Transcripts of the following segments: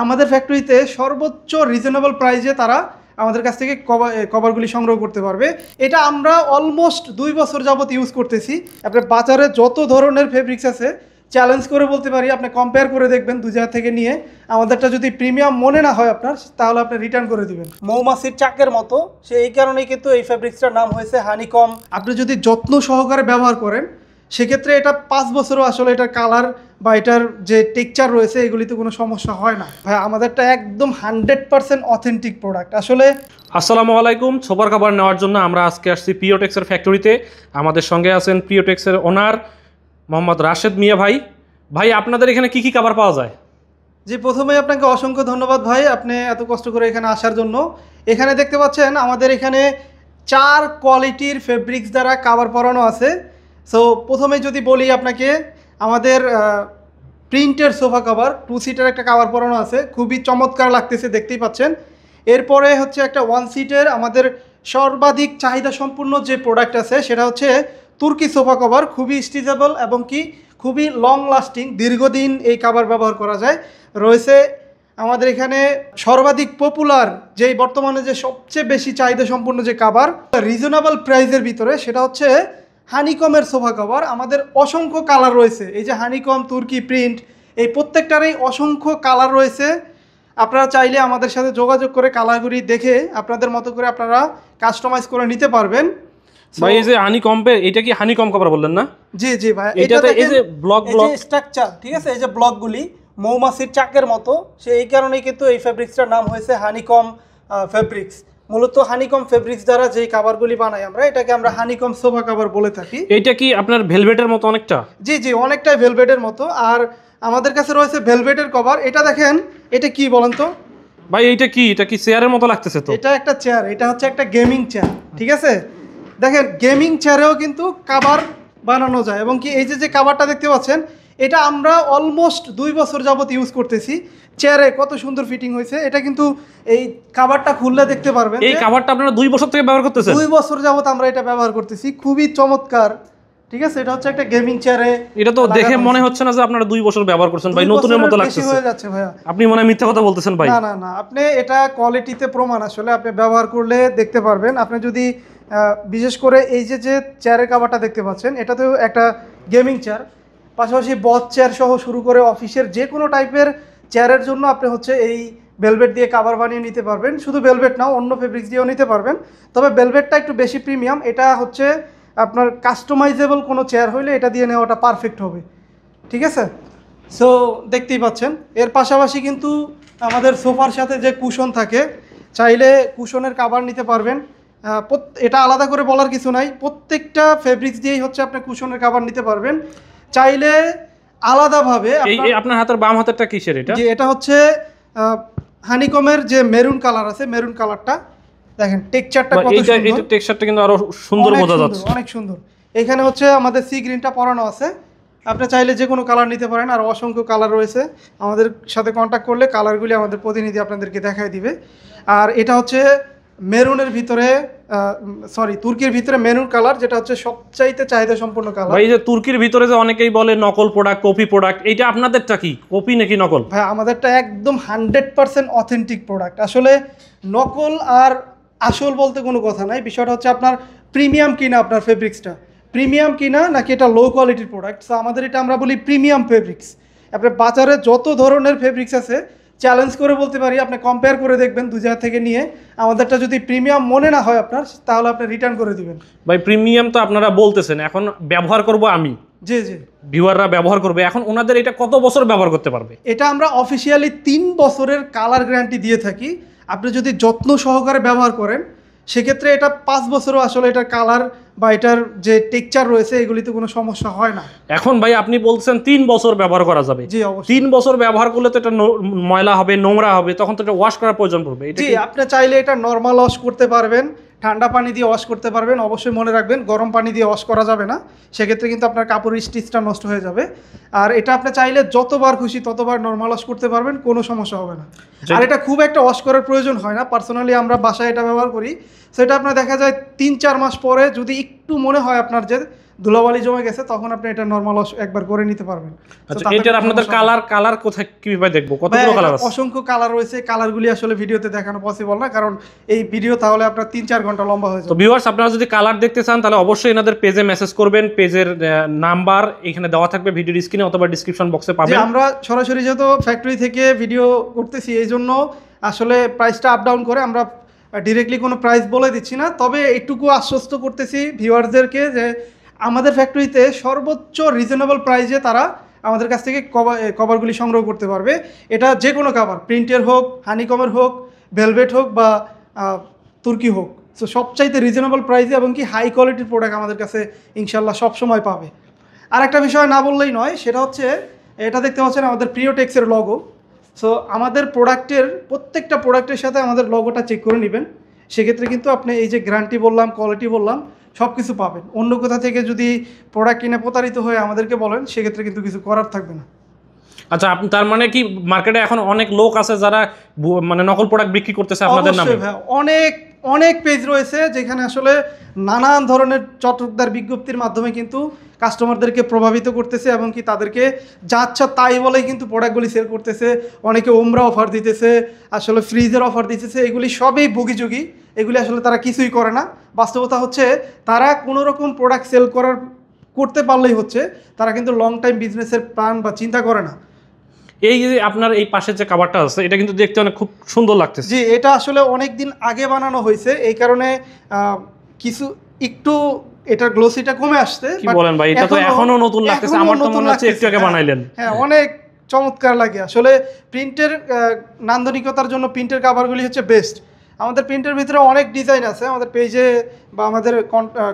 আমাদের ফ্যাক্টরিতে সর্বোচ্চ রিজনেবল প্রাইসে তারা আমাদের কাছ থেকে কভারগুলি সংগ্রহ করতে পারবে। এটা আমরা অলমোস্ট 2 বছর যাবত ইউজ করতেছি। আপনার বাজারে যত ধরনের ফেব্রিক্স আছে চ্যালেঞ্জ করে বলতে পারি, আপনি কম্পেয়ার করে দেখবেন দু জায়গা থেকে নিয়ে। আমাদেরটা যদি প্রিমিয়াম মনে না হয় আপনার, তাহলে আপনি রিটার্ন করে দিবেন। মৌমাছির চাকের মতো, সে এই কারণেই কিন্তু এই ফেব্রিক্সটার নাম হয়েছে হানিকম। আপনি যদি যত্ন সহকারে ব্যবহার করেন সেক্ষেত্রে এটা 5 বছরও আসলে এটার কালার বা এটার যে টেক্সচার রয়েছে এগুলিতে কোনো সমস্যা হয় না। ভাই আমাদেরটা একদম 100% অথেন্টিক প্রোডাক্ট আসলে। আসসালামু আলাইকুম। সোফার কভার নেওয়ার জন্য আমরা আজকে আসছি প্রিয়টেক্সের ফ্যাক্টরিতে। আমাদের সঙ্গে আছেন প্রিয়টেক্সের ওনার মোহাম্মদ রাশেদ মিয়া ভাই। ভাই আপনাদের এখানে কি কি কভার পাওয়া যায়? জি, প্রথমেই আপনাকে অসংখ্য ধন্যবাদ ভাই, আপনি এত কষ্ট করে এখানে আসার জন্য। এখানে দেখতে পাচ্ছেন আমাদের এখানে 4 কোয়ালিটির ফেব্রিক্স দ্বারা কাভার পরানো আছে। সো প্রথমে যদি বলি আপনাকে, আমাদের প্রিন্টের সোফা কভার 2 সিটের একটা কাভার পরানো আছে, খুবই চমৎকার লাগতেছে, দেখতেই পাচ্ছেন। এরপরে হচ্ছে একটা 1 সিটের আমাদের সর্বাধিক চাহিদা সম্পূর্ণ যে প্রোডাক্ট আছে সেটা হচ্ছে তুর্কি সোফা কভার, খুবই স্ট্রেচেবল এবং কি খুবই লং লাস্টিং, দীর্ঘদিন এই কাভার ব্যবহার করা যায়। রয়েছে আমাদের এখানে সর্বাধিক পপুলার, যেই বর্তমানে যে সবচেয়ে বেশি চাহিদা সম্পন্ন যে কাভার রিজনেবল প্রাইসের ভিতরে, সেটা হচ্ছে হানিকমের সোফা কভার। আমাদের অসংখ্য কালার রয়েছে, এই যে হানিকম, তুর্কি প্রিন্ট, এই প্রত্যেকটারই অসংখ্য কালার রয়েছে। আপনারা চাইলে আমাদের সাথে যোগাযোগ করে কালারগুলি দেখে আপনাদের মতো করে আপনারা কাস্টমাইজ করে নিতে পারবেন। ভাই এই যে হানিকম্পে, এটা কি হানিকম কভার বললেন না? জি জি ভাই, এটাতে এই যে ব্লক স্ট্রাকচার, ঠিক আছে, এই যে ব্লকগুলি মৌমাছির চাকের মতো, সে এই কারণেই কিন্তু এই ফেব্রিক্সটার নাম হয়েছে হানিকম ফেব্রিক্স। মূলত হানিকম ফেব্রিক্স দ্বারা যেই কাভারগুলি বানাই আমরা, এটাকে আমরা হানিকম সোফা কাভার বলে থাকি। এইটা কি আপনার ভেলভেটের মতো অনেকটা? জি জি, অনেকটাই ভেলভেটের মতো। আর আমাদের কাছে রয়েছে ভেলভেটের কভার। এটা দেখেন, এটা কি বলেন তো ভাই এইটা কি? এটা কি চেয়ারের মতো লাগতেছে তো? এটা একটা চেয়ার, এটা হচ্ছে একটা গেমিং চেয়ার, ঠিক আছে। দেখেন গেমিং চেয়ারেও কিন্তু কাভার বানানো যায়, এবং কি এই যে যে কাভারটা দেখতে পাচ্ছেন, এটা আমরা অলমোস্ট 2 বছর যাবত ইউজ করতেছি। চেয়ারে কত সুন্দর ফিটিং হয়েছে, এটা কিন্তু এই কাভারটা খুললে দেখতে পারবেন। এই কাভারটা আপনারা 2 বছর থেকে ব্যবহার করতেছেন? 2 বছর যাবত আমরা এটা ব্যবহার করতেছি, খুবই চমৎকার, ঠিক আছে। এটা হচ্ছে একটা গেমিং চেয়ারে। এটা তো দেখে মনে হচ্ছে না যে আপনারা 2 বছর ব্যবহার করছেন ভাই, নতুনের মতো লাগতেছে। হয়ে যাচ্ছে ভাইয়া, আপনি মনে হয় মিথ্যা কথা বলতেছেন ভাই। না না না, আপনি এটা কোয়ালিটিতে প্রমাণ, আসলে আপনি ব্যবহার করলে দেখতে পারবেন। আপনি যদি বিশেষ করে এই যে যে চেয়ারের কাভারটা দেখতে পাচ্ছেন, এটা তো একটা গেমিং চেয়ার, পাশাপাশি বস চেয়ার সহ শুরু করে অফিসের যে কোনো টাইপের চেয়ারের জন্য আপনি হচ্ছে এই ভেলভেট দিয়ে কাভার বানিয়ে নিতে পারবেন। শুধু ভেলভেট নাও, অন্য ফেব্রিক্স দিয়েও নিতে পারবেন, তবে ভেলভেটটা একটু বেশি প্রিমিয়াম। এটা হচ্ছে আপনার কাস্টমাইজেবল কোনো চেয়ার হইলে এটা দিয়ে নেওয়াটা পারফেক্ট হবে, ঠিক আছে। সো দেখতেই পাচ্ছেন, এর পাশাপাশি কিন্তু আমাদের সোফার সাথে যে কুশন থাকে, চাইলে কুশনের কাভার নিতে পারবেন। এটা আলাদা করে বলার কিছু নাই, প্রত্যেকটা ফেব্রিক্স দিয়েই হচ্ছে আপনি কুশনের কাভার নিতে পারবেন। চাইলে আলাদাভাবে আপনার হাতের বাম হাতেরটা কিসের? এটা যে এটা হচ্ছে হানিকমের যে মেরুন কালার আছে, মেরুন কালারটা দেখেন, টেক্সচারটা কত সুন্দর। এই টেক্সচারটা কিন্তু আরো সুন্দর বোঝা যাচ্ছে, অনেক সুন্দর। এখানে হচ্ছে আমাদের সি গ্রিনটা পরানো আছে, আপনি চাইলে যে কোনো কালার নিতে পারেন, আর অসংখ্য কালার রয়েছে। আমাদের সাথে কন্ট্যাক্ট করলে কালারগুলি আমাদের প্রতিনিধি আপনাদেরকে দেখায় দিবে। আর এটা হচ্ছে মেরুনের ভিতরে, তুর্কির ভিতরে মেরুন কালার, যেটা হচ্ছে সবচাইতে চাহিদা সম্পন্ন কালার। এই যে তুর্কির ভিতরে যে অনেকেই বলে নকল প্রোডাক্ট, কপি প্রোডাক্ট, এইটা আপনাদেরটা কি কপি নাকি নকল? ভাই আমাদেরটা একদম 100% অথেন্টিক প্রোডাক্ট। আসলে নকল আর আসল বলতে কোনো কথা নাই, বিষয়টা হচ্ছে আপনার প্রিমিয়াম কিনা, আপনার ফেব্রিক্সটা প্রিমিয়াম কিনা নাকি এটা লো কোয়ালিটির প্রোডাক্ট। সো আমাদের এটা আমরা বলি প্রিমিয়াম ফেব্রিক্স। আপনার বাজারে যত ধরনের ফেব্রিক্স আছে চ্যালেঞ্জ করে বলতে পারি, আপনি কম্পেয়ার করে দেখবেন দু জায়গা থেকে নিয়ে। আমাদেরটা যদি প্রিমিয়াম মনে না হয় আপনার, তাহলে আপনি রিটার্ন করে দিবেন। ভাই প্রিমিয়াম তো আপনারা বলতেছেন, এখন ব্যবহার করব আমি, জি জি, ভিউয়াররা ব্যবহার করবে, এখন ওনাদের এটা কত বছর ব্যবহার করতে পারবে? এটা আমরা অফিসিয়ালি 3 বছরের কালার গ্যারান্টি দিয়ে থাকি। আপনি যদি যত্ন সহকারে ব্যবহার করেন সেক্ষেত্রে এটা 5 বছরও আসলে এটার কালার বা এটার যে টেক্সচার রয়েছে এগুলিতে কোনো সমস্যা হয় না। এখন ভাই আপনি বলছেন 3 বছর ব্যবহার করা যাবে। জি অবশ্যই। 3 বছর ব্যবহার করলে তো এটা ময়লা হবে, নোংরা হবে, তখন তো এটা ওয়াশ করার প্রয়োজন পড়বে। জি, আপনি চাইলে এটা নর্মাল ওয়াশ করতে পারবেন, ঠান্ডা পানি দিয়ে ওয়াশ করতে পারবেন। অবশ্যই মনে রাখবেন গরম পানি দিয়ে ওয়াশ করা যাবে না, সেক্ষেত্রে কিন্তু আপনার কাপড়ের স্টিচটা নষ্ট হয়ে যাবে। আর এটা আপনি চাইলে যতবার খুশি ততবার নর্মাল ওয়াশ করতে পারবেন, কোনো সমস্যা হবে না। আর এটা খুব একটা ওয়াশ করার প্রয়োজন হয় না, পার্সোনালি আমরা বাসায় এটা ব্যবহার করি। সেটা আপনার দেখা যায় 3-4 মাস পরে যদি একটু মনে হয় আপনার যে ধুলাবালি জমে গেছে তখন আপনি এটা নর্মাল একবার করে নিতে পারবেন। আচ্ছা, এটার আপনাদের কালার কোথায় কিভাবে দেখবো, কতগুলো কালার আছে? অসংখ্য কালার রয়েছে, কালারগুলি আসলে ভিডিওতে দেখানো পসিবল না, কারণ এই ভিডিও তাহলে আপনার 3-4 ঘন্টা লম্বা হয়ে তো যাবে। ভিউয়ার্স, আপনারা যদি কালার দেখতে চান তাহলে অবশ্যই এনাদের পেজে মেসেজ করবেন, পেজের নাম্বার এখানে দেওয়া থাকবে ভিডিও স্ক্রিনে অথবা ডিসক্রিপশন বক্সে পাবেন। আমরা সরাসরি যেহেতু ফ্যাক্টরি থেকে ভিডিও করতেছি এই জন্য আসলে প্রাইসটা আপ ডাউন করে আমরা ডিরেক্টলি কোনো প্রাইস বলে দিচ্ছি না, তবে এইটুকু আশ্বস্ত করতেছি ভিউয়ারদেরকে যে আমাদের ফ্যাক্টরিতে সর্বোচ্চ রিজনেবল প্রাইসে তারা আমাদের কাছ থেকে কভারগুলি সংগ্রহ করতে পারবে। এটা যে কোনো কভার, প্রিন্টের হোক, হানিকমের হোক, ভেলভেট হোক বা তুর্কি হোক, সো সবচাইতে রিজনেবল প্রাইসে এবং কি হাই কোয়ালিটির প্রোডাক্ট আমাদের কাছে ইনশাল্লাহ সবসময় পাবে। আর একটা বিষয় না বললেই নয়, সেটা হচ্ছে এটা দেখতে পাচ্ছেন আমাদের প্রিওটেক্সের লগো। সো আমাদের প্রোডাক্টের প্রত্যেকটা প্রোডাক্টের সাথে আমাদের লগোটা চেক করে নেবেন, সেক্ষেত্রে কিন্তু আপনি এই যে গ্যারান্টি বললাম, কোয়ালিটি বললাম, সব কিছু পাবেন। অন্য কোথা থেকে যদি প্রোডাক্ট কিনে প্রতারিত হয়ে আমাদেরকে বলেন, সেক্ষেত্রে কিন্তু কিছু করার থাকবে না। আচ্ছা, আপনি তার মানে কি মার্কেটে এখন অনেক লোক আছে যারা মানে নকল প্রোডাক্ট বিক্রি করতেছে আপনাদের নামে? ভাই, অনেক অনেক পেজ রয়েছে যেখানে আসলে নানান ধরনের চটকদার বিজ্ঞপ্তির মাধ্যমে কিন্তু কাস্টমারদেরকে প্রভাবিত করতেছে এবং কি তাদেরকে যা আচ্ছা তাই বলেই কিন্তু প্রোডাক্টগুলি সেল করতেছে। অনেকে ওমরা অফার দিতেছে, আসলে ফ্রিজের অফার দিতেছে, এগুলি সবই বগিযোগী, এগুলি আসলে তারা কিছুই করে না। বাস্তবতা হচ্ছে তারা কোনো রকম প্রোডাক্ট সেল করতে পারলেই হচ্ছে, তারা কিন্তু লং টাইম বিজনেসের প্ল্যান বা চিন্তা করে না। এই যে আপনার এই পাশের যে কাভারটা আছে, এটা কিন্তু দেখতে অনেক খুব সুন্দর লাগতেছে। জি, এটা আসলে অনেক দিন আগে বানানো হয়েছে, এই কারণে কিছু একটু এটার গ্লোসিটা কমে আসছে। কি বলেন ভাই, এটা তো এখনো নতুন লাগতেছে, আমার তো মনে হচ্ছে একটু আগে বানাইলেন। হ্যাঁ, অনেক চমৎকার লাগে আসলে। প্রিন্টের নান্দনিকতার জন্য প্রিন্টের কাভারগুলি হচ্ছে বেস্ট। আমাদের প্রিন্টের ভিতরে অনেক ডিজাইন আছে, আমাদের পেজে বা আমাদের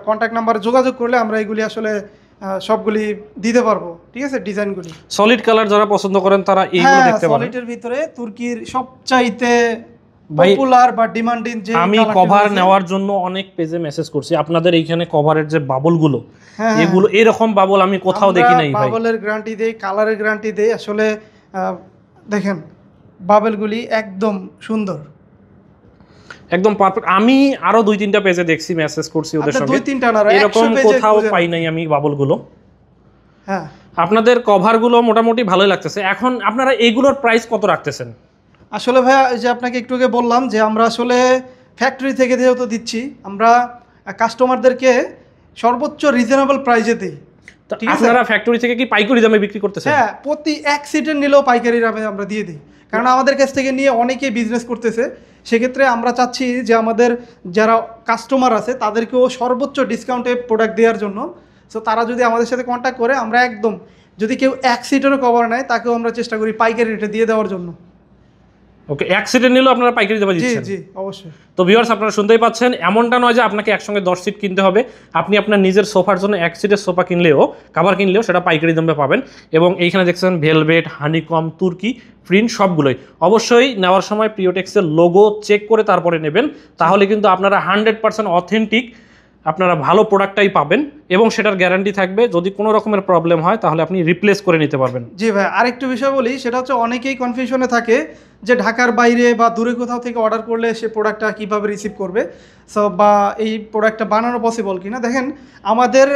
কন্ট্যাক্ট নাম্বারে যোগাযোগ করলে আমরা এগুলি আসলে সবগুলি দিতে পারবো, ঠিক আছে? ডিজাইনগুলি সলিড কালার যারা পছন্দ করেন তারা এইগুলো দেখতে পারেন। সলিডের ভিতরে তুর্কির সবচাইতে পপুলার বা ডিমান্ডিং যে আমি কভার নেওয়ার জন্য অনেক পেজে মেসেজ করছি, আপনাদের এইখানে কভারের যে বাবলগুলো, এগুলো এরকম বাবল আমি কোথাও দেখি নাই ভাই। বাবলের গ্যারান্টি দেই, কালারের গ্যারান্টি দেই। আসলে দেখেন বাবলগুলি একদম সুন্দর, একদম পারফেক্ট। আমি আরো 2-3টা পেজে দেখছি, মেসেজ করছি ওদের সঙ্গে, 2-3টা না, এরকম কোথাও পাই নাই আমি বাবলগুলো। হ্যাঁ, আপনাদের কভারগুলো মোটামুটি ভালোই লাগতেছে। এখন আপনারা এইগুলোর প্রাইস কত রাখতেছেন? আসলে ভাইয়া, যে আপনাকে একটু আগে বললাম যে আমরা আসলে ফ্যাক্টরি থেকে যেহেতু দিচ্ছি, আমরা কাস্টমারদেরকে সর্বোচ্চ রিজনেবল প্রাইসে দিই। ঠিক আছে, আপনারা ফ্যাক্টরি থেকে কি পাইকারি দামে বিক্রি করতেছেন? হ্যাঁ, প্রতি 1 সিটের নিলেও পাইকারি দামে আমরা দিয়ে দিই, কারণ আমাদের কাছ থেকে নিয়ে অনেকেই বিজনেস করতেছে। সেক্ষেত্রে আমরা চাচ্ছি যে আমাদের যারা কাস্টমার আছে তাদেরকেও সর্বোচ্চ ডিসকাউন্টে প্রোডাক্ট দেওয়ার জন্য। সো তারা যদি আমাদের সাথে কন্ট্যাক্ট করে, আমরা একদম, যদি কেউ 1 সিটেরও কভার নেয় তাকেও আমরা চেষ্টা করি পাইকারি রেটে দিয়ে দেওয়ার জন্য। ওকে, 1 সিটের নিলেও আপনারা পাইকারি দামে দিচ্ছেন? জি, অবশ্যই। তো ভিউয়ার্স, আপনারা শুনতেই পাচ্ছেন, এমনটা নয় যে আপনাকে একসঙ্গে 10 সিট কিনতে হবে। আপনি আপনার নিজের সোফার জন্য 1 সিটের সোফা কিনলেও, কভার কিনলেও সেটা পাইকারি দামে পাবেন। এবং এইখানে দেখছেন ভেলভেট, হানিকম, তুর্কি, প্রিন্ট সবগুলোই। অবশ্যই নেওয়ার সময় প্রিওটেক্সের লোগো চেক করে তারপরে নেবেন, তাহলে কিন্তু আপনারা 100% অথেন্টিক আপনারা ভালো প্রোডাক্টটাই পাবেন এবং সেটার গ্যারান্টি থাকবে। যদি কোনো রকমের প্রবলেম হয় তাহলে আপনি রিপ্লেস করে নিতে পারবেন। জি ভাই, আরেকটু বিষয় বলি, সেটা হচ্ছে অনেকেই কনফিউশনে থাকে যে ঢাকার বাইরে বা দূরে কোথাও থেকে অর্ডার করলে সে প্রোডাক্টটা কীভাবে রিসিভ করবে, সো বা এই প্রোডাক্টটা বানানো পসিবল কিনা। দেখেন, আমাদের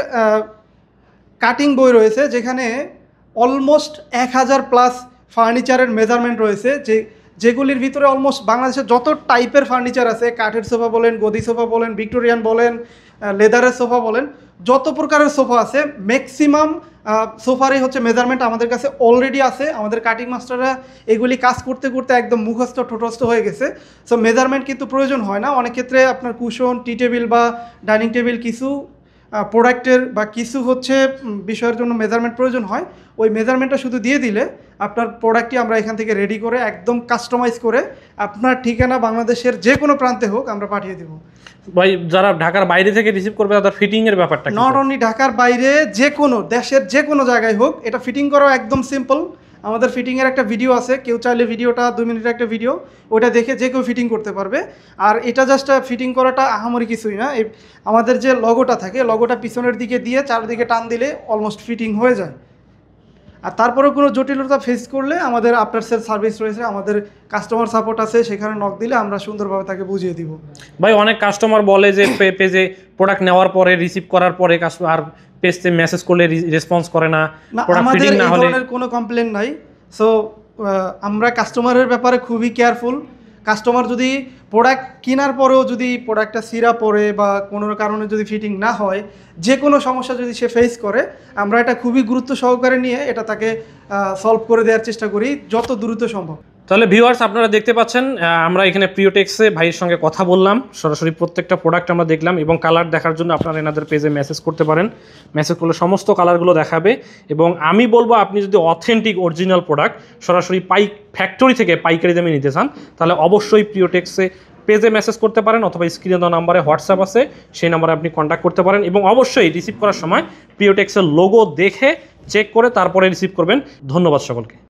কাটিং বই রয়েছে যেখানে অলমোস্ট 1000+ ফার্নিচারের মেজারমেন্ট রয়েছে, যেগুলির ভিতরে অলমোস্ট বাংলাদেশের যত টাইপের ফার্নিচার আছে, কাঠের সোফা বলেন, গদি সোফা বলেন, ভিক্টোরিয়ান বলেন, লেদারের সোফা বলেন, যত প্রকারের সোফা আছে ম্যাক্সিমাম সোফারই হচ্ছে মেজারমেন্ট আমাদের কাছে অলরেডি আছে। আমাদের কাটিং মাস্টাররা এগুলি কাজ করতে করতে একদম মুখস্থ ঠোঁটস্থ হয়ে গেছে। সো মেজারমেন্ট কিন্তু প্রয়োজন হয় না অনেক ক্ষেত্রে। আপনার কুশন, টি টেবিল বা ডাইনিং টেবিল কিছু প্রোডাক্টের বা কিছু হচ্ছে বিষয়ের জন্য মেজারমেন্ট প্রয়োজন হয়। ওই মেজারমেন্টটা শুধু দিয়ে দিলে আপনার প্রোডাক্টটি আমরা এখান থেকে রেডি করে একদম কাস্টমাইজ করে আপনার ঠিকানা বাংলাদেশের যে কোনো প্রান্তে হোক আমরা পাঠিয়ে দেবো। ভাই, যারা ঢাকার বাইরে থেকে রিসিভ করবে তাদের ফিটিংয়ের ব্যাপারটা কি? নট অনলি ঢাকার বাইরে, যে কোনো দেশের যে কোনো জায়গায় হোক, এটা ফিটিং করাও একদম সিম্পল। আমাদের ফিটিংয়ের একটা ভিডিও আছে, কেউ চাইলে ভিডিওটা 2 মিনিটের একটা ভিডিও, ওটা দেখে যে কেউ ফিটিং করতে পারবে। আর এটা জাস্ট ফিটিং করাটা আহামরি কিছুই না। আমাদের যে লগোটা থাকে, লগোটা পিছনের দিকে দিয়ে চারদিকে টান দিলে অলমোস্ট ফিটিং হয়ে যায়। আর তারপরেও কোনো জটিলতা ফেস করলে আমাদের আফটার সেল সার্ভিস রয়েছে, আমাদের কাস্টমার সাপোর্ট আছে, সেখানে নক দিলে আমরা সুন্দরভাবে তাকে বুঝিয়ে দিব। ভাই, অনেক কাস্টমার বলে যে পেজে প্রোডাক্ট নেওয়ার পরে, রিসিভ করার পরে আর পেজে মেসেজ করলে রেসপন্স করে না, না, প্রোডাক্ট আমাদের ফিটিং না এই হলে? ধরনের কোনো কমপ্লেন নাই। সো আমরা কাস্টমারের ব্যাপারে খুবই কেয়ারফুল। কাস্টমার যদি প্রোডাক্ট কেনার পরেও যদি প্রোডাক্টটা ছিঁড়া পড়ে বা কোনো কারণে যদি ফিটিং না হয়, যে কোনো সমস্যা যদি সে ফেস করে, আমরা এটা খুবই গুরুত্ব সহকারে নিয়ে এটা তাকে সলভ করে দেওয়ার চেষ্টা করি যত দ্রুত সম্ভব। তাহলে ভিউয়ার্স আপনারা দেখতে পাচ্ছেন আমরা এখানে প্রিয়টেক্সে ভাইয়ের সঙ্গে কথা বললাম, সরাসরি প্রত্যেকটা প্রোডাক্ট আমরা দেখলাম এবং কালার দেখার জন্য আপনারা এনাদের পেজে মেসেজ করতে পারেন। মেসেজ করলে সমস্ত কালারগুলো দেখাবে এবং আমি বলবো আপনি যদি অথেন্টিক অরিজিনাল প্রোডাক্ট সরাসরি ফ্যাক্টরি থেকে পাইকারি দামে নিতে চান তাহলে অবশ্যই প্রিয়টেক্সে পেজে মেসেজ করতে পারেন অথবা স্ক্রিনে দেওয়া নাম্বারে হোয়াটসঅ্যাপ আছে, সেই নাম্বারে আপনি কন্ট্যাক্ট করতে পারেন এবং অবশ্যই রিসিভ করার সময় প্রিয়টেক্সের লোগো দেখে চেক করে তারপরে রিসিভ করবেন। ধন্যবাদ সকলকে।